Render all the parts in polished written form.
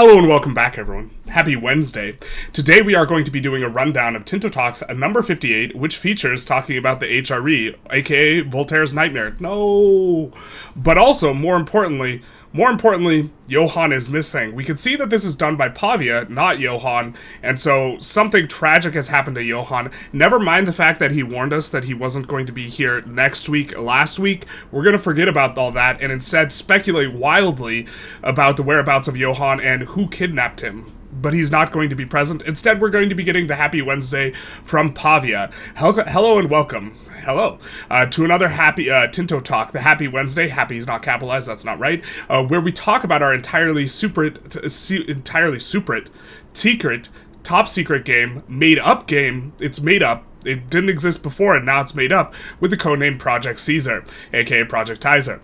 Hello and welcome back, everyone. Happy Wednesday. Today we are going to be doing a rundown of Tinto Talks number 58, which features talking about the HRE, aka Voltaire's Nightmare. No! But also, more importantly, Johan is missing. We can see that this is done by Pavia, not Johan, and so something tragic has happened to Johan. Never mind the fact that he warned us that he wasn't going to be here last week. We're going to forget about all that and instead speculate wildly about the whereabouts of Johan and who kidnapped him. But he's not going to be present. Instead, we're going to be getting the Happy Wednesday from Pavia. Hello and welcome. Hello. To another Happy Tinto Talk, the Happy Wednesday. Happy is not capitalized, that's not right. Where we talk about our entirely secret, top secret game, made up game. It's made up. It didn't exist before, and now it's made up, with the codename Project Caesar, aka Project Tizer.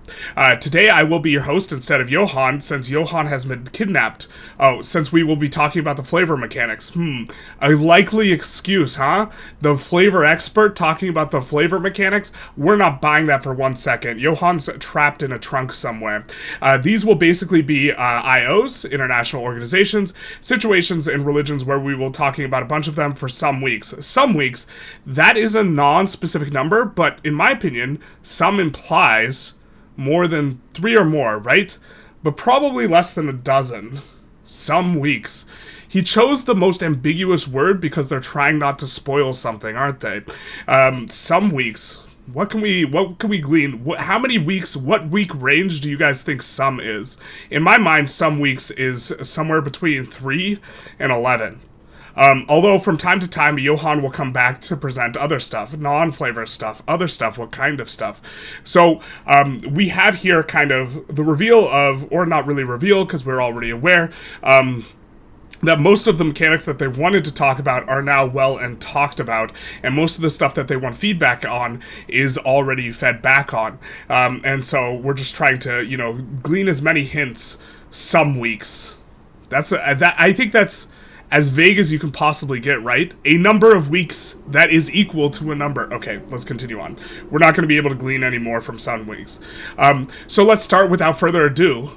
Today I will be your host instead of Johan, since Johan has been kidnapped. Oh, since we will be talking about the flavor mechanics. A likely excuse, huh? The flavor expert talking about the flavor mechanics? We're not buying that for 1 second. Johan's trapped in a trunk somewhere. These will basically be IOs, international organizations, situations, and religions where we will be talking about a bunch of them for some weeks. Some weeks, that is a non-specific number, but in my opinion, some implies more than 3 or more, right? But probably less than a dozen. Some weeks. He chose the most ambiguous word because they're trying not to spoil something, aren't they? Some weeks. What can we glean? How many weeks, what week range do you guys think some is? In my mind, some weeks is somewhere between 3 and 11. Although from time to time, Johan will come back to present other stuff, non-flavor stuff, other stuff, what kind of stuff. So, we have here kind of the reveal of, or not really reveal, because we're already aware, that most of the mechanics that they wanted to talk about are now well and talked about, and most of the stuff that they want feedback on is already fed back on. And so we're just trying to, glean as many hints some weeks. I think that's as vague as you can possibly get, right? A number of weeks that is equal to a number. Okay, let's continue on. We're not going to be able to glean any more from some weeks. So let's start without further ado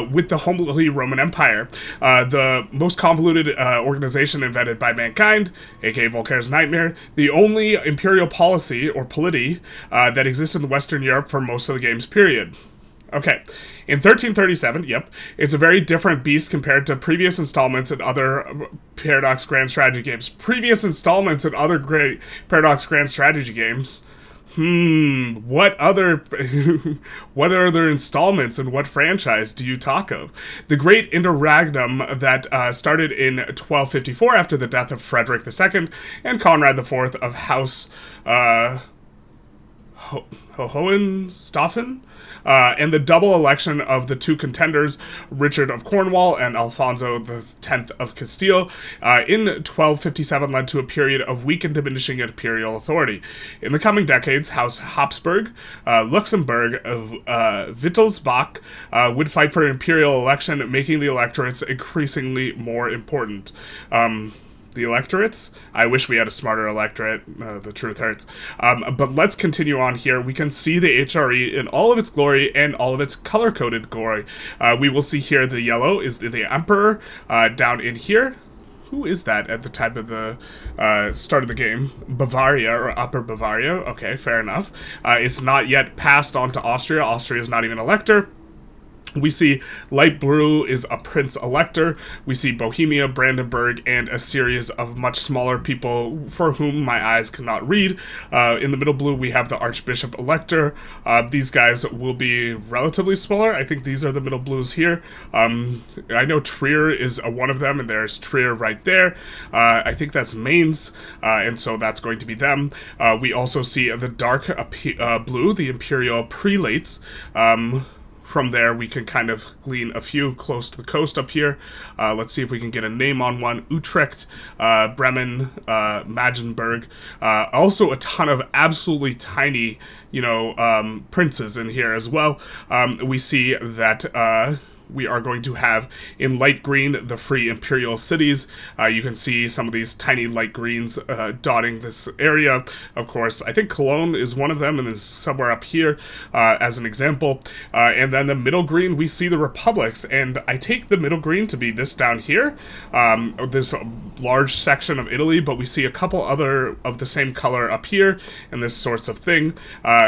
with the Holy Roman Empire, the most convoluted organization invented by mankind, aka Voltaire's Nightmare, the only imperial policy, or polity, that exists in Western Europe for most of the game's period. Okay, in 1337, it's a very different beast compared to previous installments in other Paradox Grand Strategy games. Previous installments in other great Paradox Grand Strategy games? What other installments and what franchise do you talk of? The Great Interregnum that started in 1254 after the death of Frederick II and Conrad IV of House Hohenstaufen, and the double election of the two contenders, Richard of Cornwall and Alfonso X of Castile, in 1257 led to a period of weak and diminishing imperial authority. In the coming decades, House Habsburg, Luxembourg, Wittelsbach would fight for an imperial election, making the electorates increasingly more important. The electorates? I wish we had a smarter electorate. The truth hurts. But let's continue on here. We can see the HRE in all of its glory and all of its color-coded glory. We will see here the yellow is the Emperor. Down in here, who is that at the time of the start of the game? Bavaria, or Upper Bavaria. Okay, fair enough. It's not yet passed on to Austria. Austria is not even elector. We see light blue is a prince elector. We see Bohemia, Brandenburg, and a series of much smaller people for whom my eyes cannot read. In the middle blue, we have the archbishop elector. These guys will be relatively smaller. I think these are the middle blues here. I know Trier is one of them, and there's Trier right there. I think that's Mainz, and so that's going to be them. We also see the dark blue, the imperial prelates. From there, we can kind of glean a few close to the coast up here. Let's see if we can get a name on one. Utrecht, Bremen, Magdeburg. Also a ton of absolutely tiny, princes in here as well. We see that we are going to have in light green the free imperial cities. You can see some of these tiny light greens dotting this area. Of course, I think Cologne is one of them, and there's somewhere up here as an example. And then the middle green, we see the republics, and I take the middle green to be this down here. There's a large section of Italy, but we see a couple other of the same color up here, and this sorts of thing.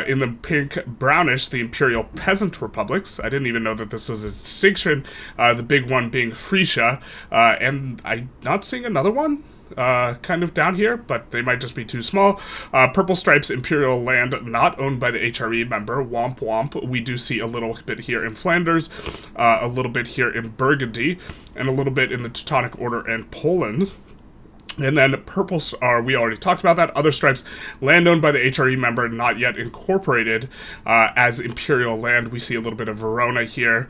In the pink brownish, the imperial peasant republics. I didn't even know that this was a distinction. The big one being Frisia, and I'm not seeing another one kind of down here, but they might just be too small. Purple stripes, imperial land not owned by the HRE member. Womp womp. We do see a little bit here in Flanders, a little bit here in Burgundy, and a little bit in the Teutonic Order and Poland. And then purples are, we already talked about that. Other stripes, land owned by the HRE member, not yet incorporated as imperial land. We see a little bit of Verona here.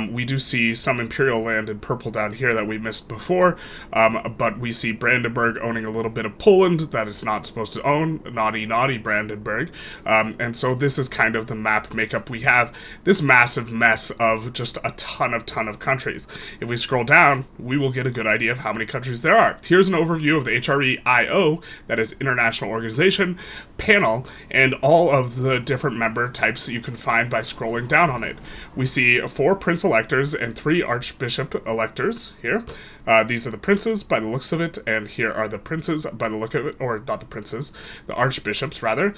We do see some imperial land in purple down here that we missed before. But we see Brandenburg owning a little bit of Poland that it's not supposed to own. Naughty, naughty Brandenburg. And so this is kind of the map makeup. We have this massive mess of just a ton of countries. If we scroll down, we will get a good idea of how many countries there are. Here's an overview of the HRE IO, that is International Organization, panel, and all of the different member types that you can find by scrolling down on it. We see 4 prince electors and 3 archbishop electors here. These are the princes by the looks of it, and here are the princes by the look of it, or not the princes, the archbishops rather.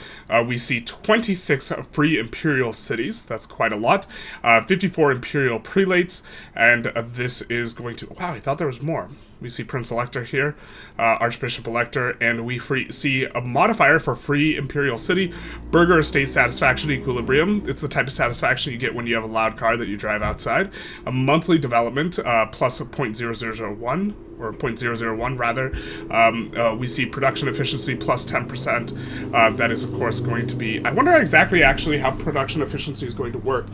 We see 26 free imperial cities, that's quite a lot, 54 imperial prelates, and this is going to, wow, I thought there was more. We see Prince Elector here, Archbishop Elector, and we see a modifier for free imperial city, burger estate satisfaction equilibrium. It's the type of satisfaction you get when you have a loud car that you drive outside. A monthly development plus 0.0001, or 0.001 rather. We see production efficiency plus 10%. That is, of course, going to be... I wonder exactly actually how production efficiency is going to work.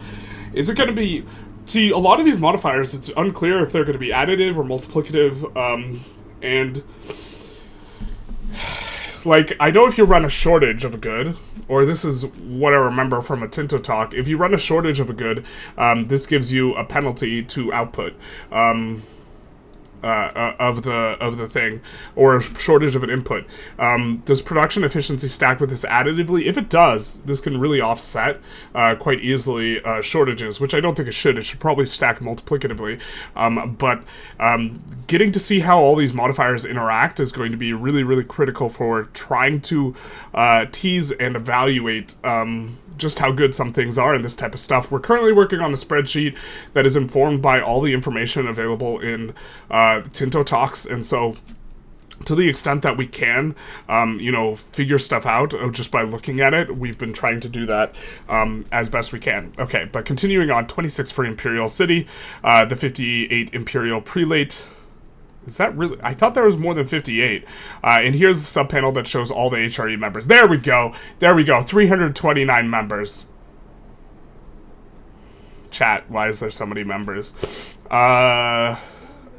Is it going to be... See, a lot of these modifiers, it's unclear if they're going to be additive or multiplicative, and, like, I know if you run a shortage of a good, or this is what I remember from a Tinto talk, if you run a shortage of a good, this gives you a penalty to output, of the thing, or a shortage of an input. Does production efficiency stack with this additively? If it does, this can really offset quite easily shortages, which I don't think it should. It should probably stack multiplicatively. But getting to see how all these modifiers interact is going to be really, really critical for trying to tease and evaluate just how good some things are and this type of stuff. We're currently working on a spreadsheet that is informed by all the information available in Tinto Talks, and so to the extent that we can, you know, figure stuff out just by looking at it, we've been trying to do that as best we can. Okay, but continuing on, 26 for Imperial City, the 58 Imperial Prelate. Is that really? I thought there was more than 58. And here's the subpanel that shows all the HRE members. There we go. There we go. 329 members. Chat, why is there so many members? Shout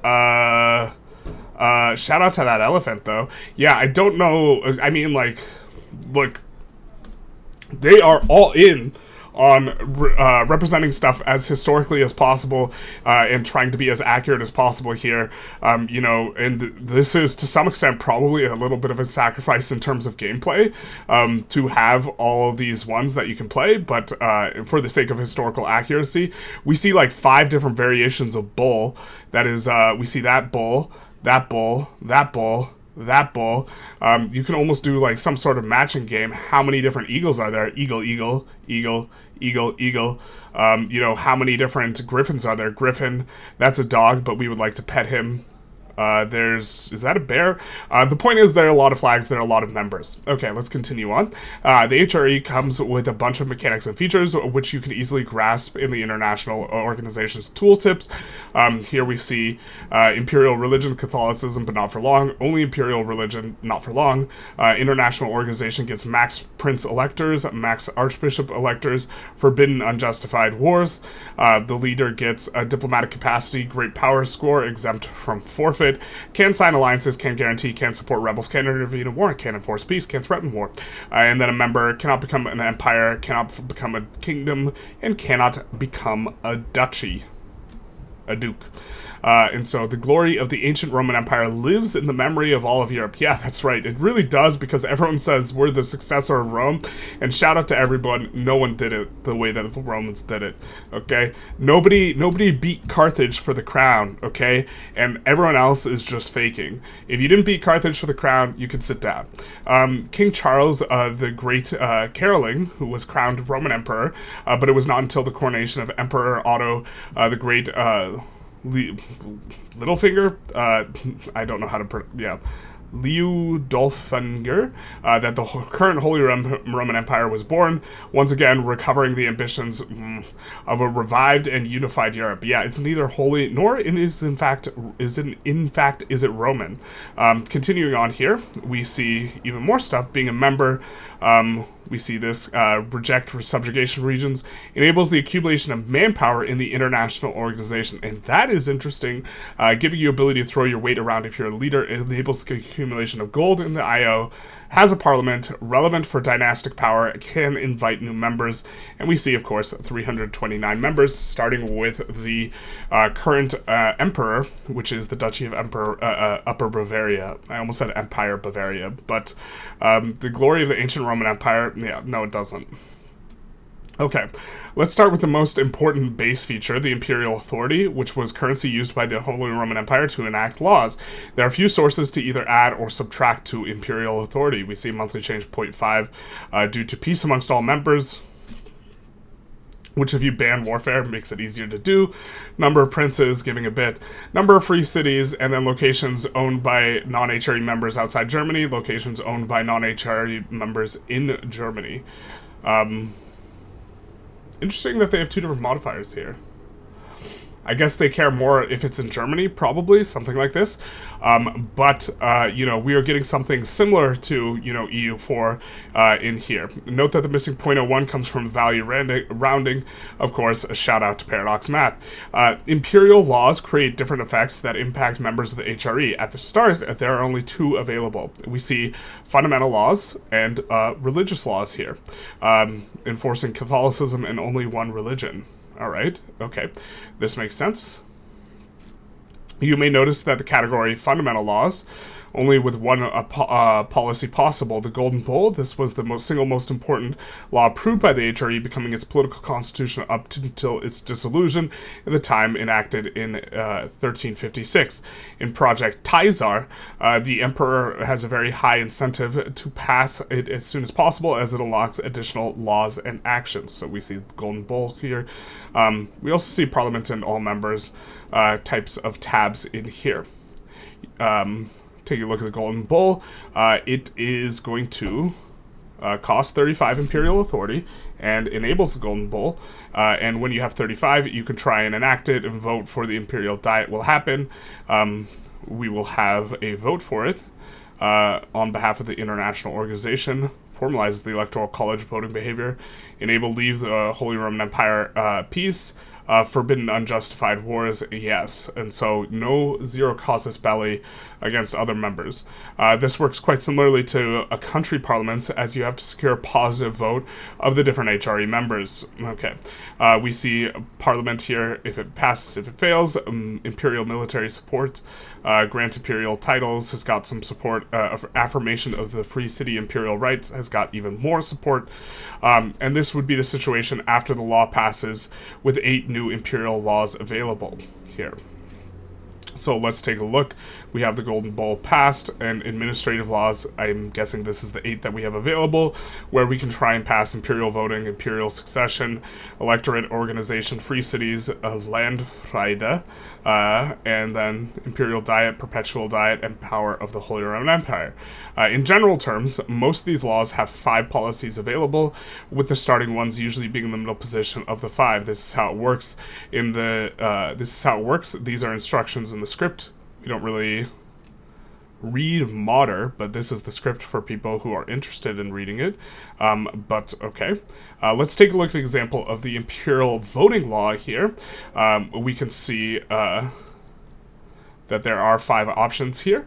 out to that elephant, though. Yeah, I don't know. I mean, like, look, they are all in on representing stuff as historically as possible and trying to be as accurate as possible here. You know, and this is to some extent probably a little bit of a sacrifice in terms of gameplay to have all these ones that you can play, but for the sake of historical accuracy, we see like 5 different variations of bull. That is, we see that bull, that bull, that bull, that bull. You can almost do like some sort of matching game. How many different eagles are there? Eagle, eagle, eagle, eagle, eagle. You know, how many different griffins are there? Griffin, that's a dog, but we would like to pet him. Is that a bear? The point is there are a lot of flags, there are a lot of members. Okay, let's continue on. The HRE comes with a bunch of mechanics and features, which you can easily grasp in the international organization's tooltips. Here we see Imperial religion, Catholicism, but not for long. Only Imperial religion, not for long. International organization gets max prince electors, max archbishop electors, forbidden unjustified wars. The leader gets a diplomatic capacity, great power score, exempt from forfeit. Can sign alliances, can guarantee, can support rebels, can intervene in war, can enforce peace, can threaten war. And then a member cannot become an empire, cannot become a kingdom, and cannot become a duchy. a duke. And so the glory of the ancient Roman Empire lives in the memory of all of Europe. Yeah, that's right. It really does, because everyone says we're the successor of Rome. And shout out to everyone. No one did it the way that the Romans did it. Okay? Nobody beat Carthage for the crown. Okay? And everyone else is just faking. If you didn't beat Carthage for the crown, you can sit down. King Charles the Great Caroling, who was crowned Roman Emperor, but it was not until the coronation of Emperor Otto the Great Littlefinger, I don't know how to Liudolfinger, that the current Holy Roman Empire was born, once again recovering the ambitions of a revived and unified Europe. Yeah, it's neither holy nor is it Roman. Continuing on here, we see even more stuff. Being a member, we see this reject subjugation regions, enables the accumulation of manpower in the international organization, and that is interesting, giving you ability to throw your weight around if you're a leader. It enables the accumulation of gold in the IO, has a parliament, relevant for dynastic power, can invite new members, and we see, of course, 329 members, starting with the current emperor, which is the Duchy of Upper Bavaria. I almost said Empire Bavaria, but the glory of the ancient Roman Empire, yeah, no, it doesn't. Okay, let's start with the most important base feature, the imperial authority, which was currency used by the Holy Roman Empire to enact laws. There are few sources to either add or subtract to imperial authority. We see monthly change 0.5 due to peace amongst all members, which if you ban warfare makes it easier to do. Number of princes, giving a bit. Number of free cities, and then locations owned by non-HRE members outside Germany, locations owned by non-HRE members in Germany. Interesting that they have two different modifiers here. I guess they care more if it's in Germany, probably, something like this. But we are getting something similar to, EU4 in here. Note that the missing 0.01 comes from value rounding. Of course, a shout out to Paradox Math. Imperial laws create different effects that impact members of the HRE. At the start, there are only two available. We see fundamental laws and religious laws here, enforcing Catholicism and only one religion. Alright, okay, this makes sense. You may notice that the category fundamental laws, only with one policy possible, the Golden Bull. This was the single most important law approved by the HRE, becoming its political constitution up until its dissolution at the time enacted in 1356. In Project Taizar, the Emperor has a very high incentive to pass it as soon as possible, as it unlocks additional laws and actions. So we see the Golden Bull here. We also see Parliament and all members types of tabs in here. Take a look at the Golden Bull. It is going to cost 35 imperial authority and enables the Golden Bull. And when you have 35, you can try and enact it, and vote for the Imperial Diet will happen. We will have a vote for it on behalf of the international organization. Formalizes the Electoral College voting behavior. Enable leave the Holy Roman Empire peace. Forbidden unjustified wars, yes. And so no zero casus belli against other members. This works quite similarly to a country parliaments, as you have to secure a positive vote of the different HRE members. Okay, we see parliament here, if it passes, if it fails. Imperial military support, grant imperial titles, has got some support. Affirmation of the free city imperial rights has got even more support. And this would be the situation after the law passes, with 8 new imperial laws available here. So let's take a look. We have the Golden Bull passed, and administrative laws, I'm guessing this is the 8 that we have available, where we can try and pass imperial voting, imperial succession, electorate organization, free cities, Landfriede, and then imperial diet, perpetual diet, and power of the Holy Roman Empire. In general terms, most of these laws have 5 policies available, with the starting ones usually being in the middle position of the 5. This is how it works These are instructions in the script. We don't really read Modder, but this is the script for people who are interested in reading it. But okay, let's take a look at an example of the imperial voting law here. We can see that there are 5 options here.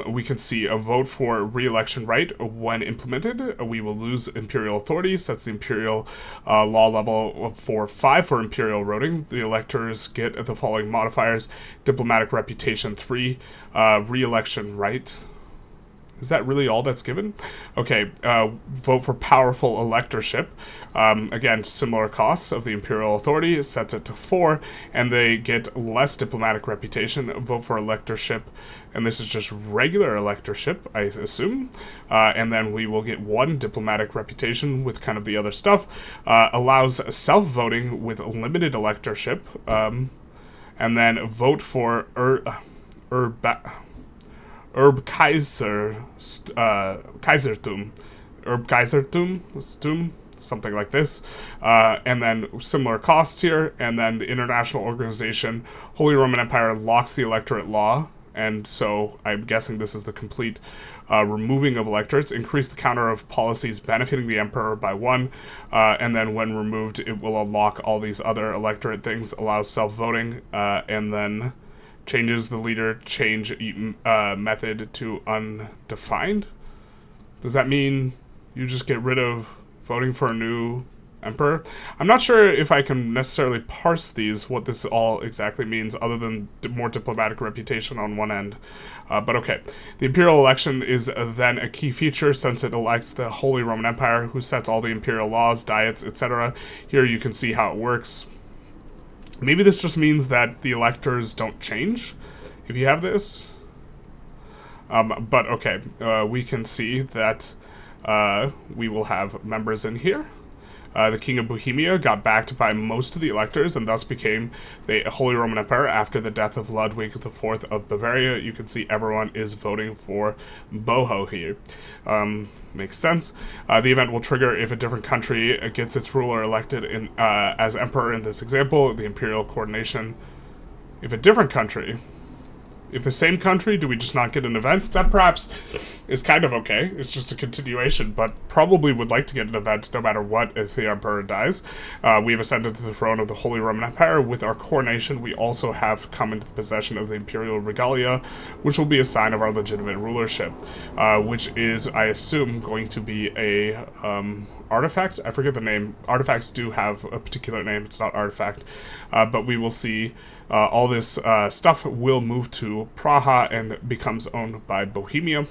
We can see a vote for re-election right when implemented. We will lose imperial authority. Sets the imperial law level for 5 for imperial voting. The electors get the following modifiers: diplomatic reputation 3, re-election right. Is that really all that's given? Okay, vote for powerful electorship. Again, similar costs of the imperial authority. It sets it to 4, and they get less diplomatic reputation. Vote for electorship, and this is just regular electorship, I assume. And then we will get 1 diplomatic reputation with kind of the other stuff. Allows self-voting with limited electorship. And then vote for Kaisertum, something like this, and then similar costs here, and then the international organization Holy Roman Empire locks the electorate law, and so I'm guessing this is the complete removing of electorates. Increase the counter of policies benefiting the emperor by 1, and then when removed, it will unlock all these other electorate things. Allows self-voting, and then changes the leader change method to undefined. Does that mean you just get rid of voting for a new emperor? I'm not sure if I can necessarily parse these, what this all exactly means, other than more diplomatic reputation on one end. But okay. The imperial election is then a key feature since it elects the Holy Roman Empire, who sets all the imperial laws, diets, etc. Here you can see how it works. Maybe this just means that the electors don't change if you have this. But okay, we can see that we will have members in here. The King of Bohemia got backed by most of the electors and thus became the Holy Roman Emperor after the death of Ludwig IV of Bavaria. You can see everyone is voting for Boho here. Makes sense. The event will trigger if a different country gets its ruler elected as emperor in this example, the imperial coordination. If a different country... If the same country, do we just not get an event? That perhaps is kind of okay. It's just a continuation, but probably would like to get an event no matter what if the emperor dies. We have ascended to the throne of the Holy Roman Empire. With our coronation, we also have come into the possession of the imperial regalia, which will be a sign of our legitimate rulership, which is, I assume, going to be a artifact. I forget the name. Artifacts do have a particular name. It's not artifact. But we will see all this stuff will move to Praha and becomes owned by Bohemia.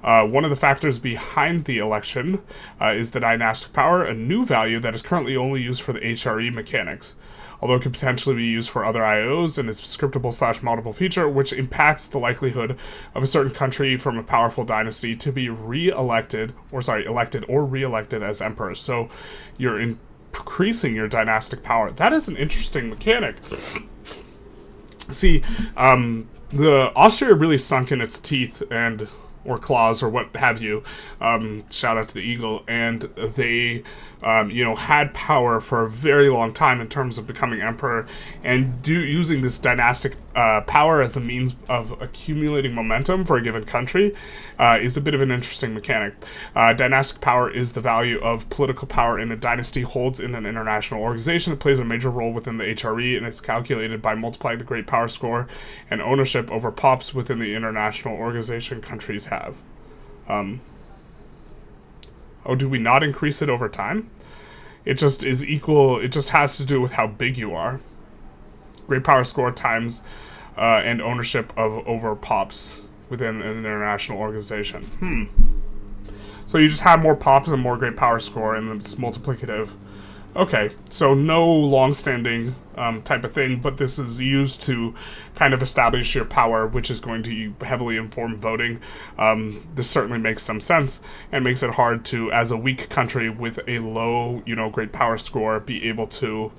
One of the factors behind the election is the dynastic power, a new value that is currently only used for the HRE mechanics, although it could potentially be used for other IOs and is a scriptable/moddable feature, which impacts the likelihood of a certain country from a powerful dynasty to be elected or re-elected as emperor. So you're increasing your dynastic power. That is an interesting mechanic. See, the Austria really sunk in its teeth or claws or what have you. Shout out to the eagle. And they, had power for a very long time in terms of becoming emperor and using this dynastic power as a means of accumulating momentum for a given country is a bit of an interesting mechanic. Dynastic power is the value of political power in a dynasty holds in an international organization. It plays a major role within the HRE and is calculated by multiplying the great power score and ownership over pops within the international organization countries have. Do we not increase it over time? It just is equal, it just has to do with how big you are. Great power score times and ownership of over pops within an international organization. So you just have more pops and more great power score and it's multiplicative. Okay, so no long-standing type of thing, but this is used to kind of establish your power, which is going to heavily inform voting. This certainly makes some sense and makes it hard to, as a weak country with a low, great power score, be able to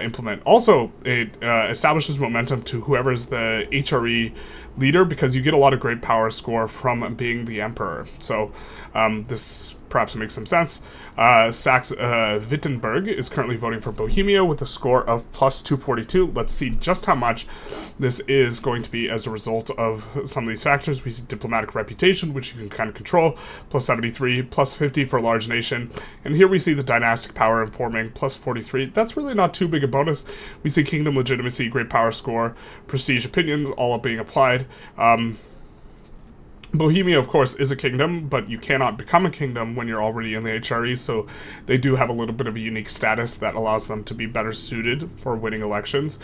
implement. Also, it establishes momentum to whoever's the HRE leader because you get a lot of great power score from being the emperor. So this perhaps makes some sense. Saxe-Wittenberg is currently voting for Bohemia with a score of plus 242. Let's see just how much this is going to be as a result of some of these factors. We see diplomatic reputation, which you can kind of control, plus 73, plus 50 for a large nation. And here we see the dynastic power informing, plus 43. That's really not too big a bonus. We see kingdom legitimacy, great power score, prestige opinions, all being applied. Bohemia, of course, is a kingdom, but you cannot become a kingdom when you're already in the HRE, so they do have a little bit of a unique status that allows them to be better suited for winning elections,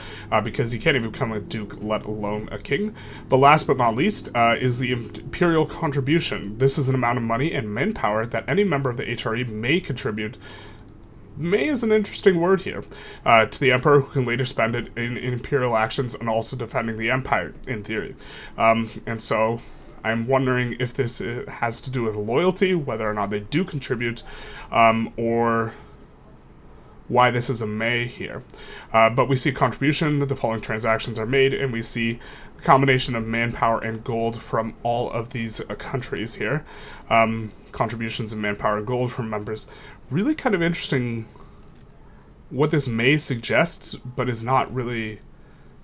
because you can't even become a duke, let alone a king. But last but not least is the Imperial contribution. This is an amount of money and manpower that any member of the HRE may contribute. May is an interesting word here, to the Emperor, who can later spend it in Imperial actions and also defending the Empire, in theory. And so I'm wondering if this has to do with loyalty, whether or not they do contribute, or why this is a may here. But we see contribution, the following transactions are made, and we see the combination of manpower and gold from all of these countries here. Contributions of manpower and gold from members. Really kind of interesting what this may suggests, but is not really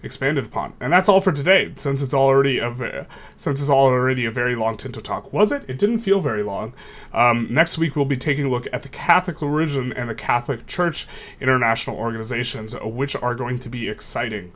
expanded upon. And that's all for today, since it's already a very long Tinto Talk. Was it? It didn't feel very long. Next week we'll be taking a look at the Catholic religion and the Catholic Church international organizations, which are going to be exciting.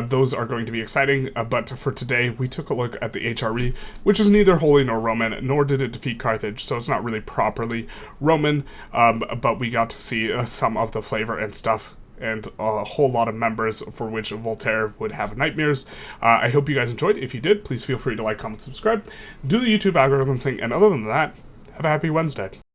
Those are going to be exciting, but for today, we took a look at the HRE, which is neither Holy nor Roman, nor did it defeat Carthage, so it's not really properly Roman, but we got to see some of the flavor and stuff, and a whole lot of members for which Voltaire would have nightmares. I hope you guys enjoyed. If you did, please feel free to like, comment, subscribe, do the YouTube algorithm thing, and other than that, have a happy Wednesday.